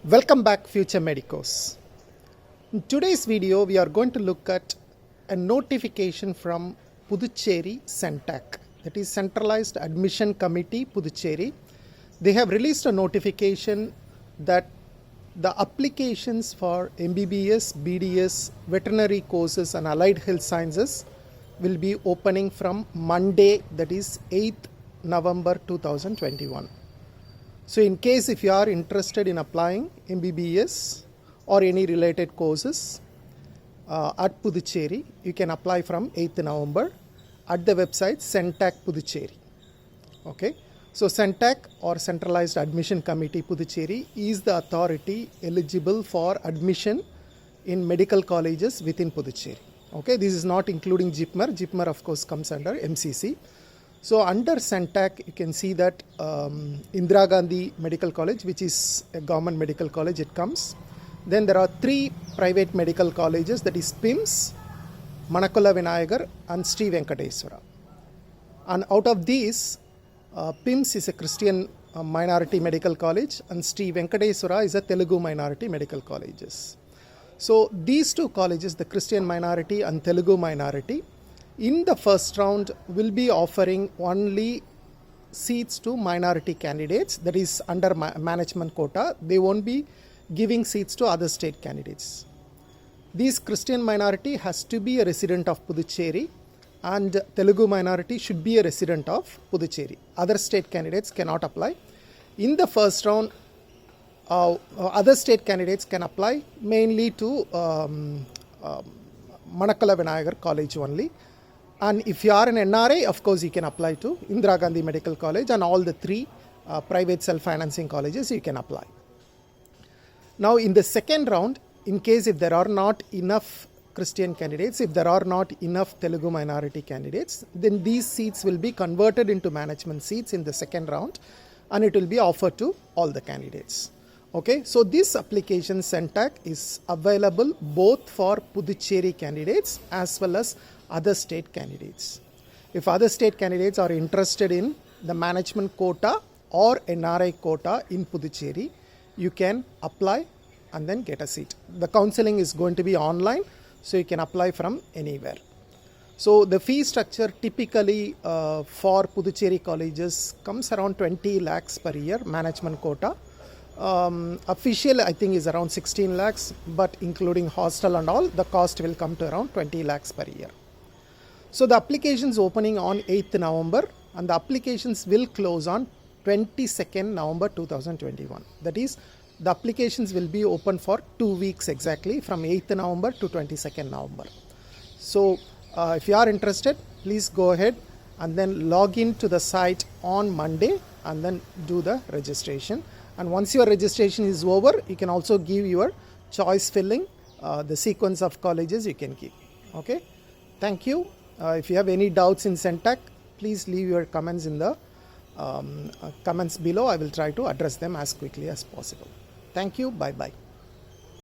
Welcome back, future medicos. In today's video, we are going to look at a notification from Puducherry CENTAC, that is Centralized Admission Committee, Puducherry. They have released a notification that the applications for MBBS, BDS, veterinary courses and allied health sciences will be opening from Monday, that is 8th November 2021. So in case if you are interested in applying MBBS or any related courses at Puducherry, you can apply from 8th November at the website CENTAC Puducherry. Okay. So CENTAC or Centralized Admission Committee Puducherry is the authority eligible for admission in medical colleges within Puducherry. Okay. This is not including JIPMER. JIPMER of course comes under MCC. So under CENTAC, you can see that Indira Gandhi Medical College, which is a government medical college, it comes. Then there are 3 private medical colleges, that is PIMS, Manakula Vinayagar and Sri Venkateswara. And out of these, PIMS is a Christian minority medical college and Sri Venkateswara is a Telugu minority medical colleges. So these 2 colleges, the Christian minority and Telugu minority, in the first round will be offering only seats to minority candidates, that is under management quota. They won't be giving seats to other state candidates. This Christian minority has to be a resident of Puducherry and Telugu minority should be a resident of Puducherry. Other state candidates cannot apply. In the first round, other state candidates can apply mainly to Manakala Vinayagar College only. And if you are an NRI, of course, you can apply to Indira Gandhi Medical College and all the 3 private self-financing colleges you can apply. Now, in the second round, in case if there are not enough Christian candidates, if there are not enough Telugu minority candidates, then these seats will be converted into management seats in the second round and it will be offered to all the candidates. Okay, so this application CENTAC is available both for Puducherry candidates as well as other state candidates. If other state candidates are interested in the management quota or NRI quota in Puducherry, you can apply and then get a seat. The counseling is going to be online, so you can apply from anywhere. So the fee structure typically for Puducherry colleges comes around 20 lakhs per year, management quota. Official I think is around 16 lakhs, but including hostel and all, the cost will come to around 20 lakhs per year. So the applications opening on 8th November and the applications will close on 22nd November 2021. That is, the applications will be open for 2 weeks exactly, from 8th November to 22nd November. So if you are interested, please go ahead and then log in to the site on Monday and then do the registration. And once your registration is over, you can also give your choice filling, the sequence of colleges you can give. Okay, thank you. If you have any doubts in CENTAC, please leave your comments in the comments below. I will try to address them as quickly as possible. Thank you. Bye-bye.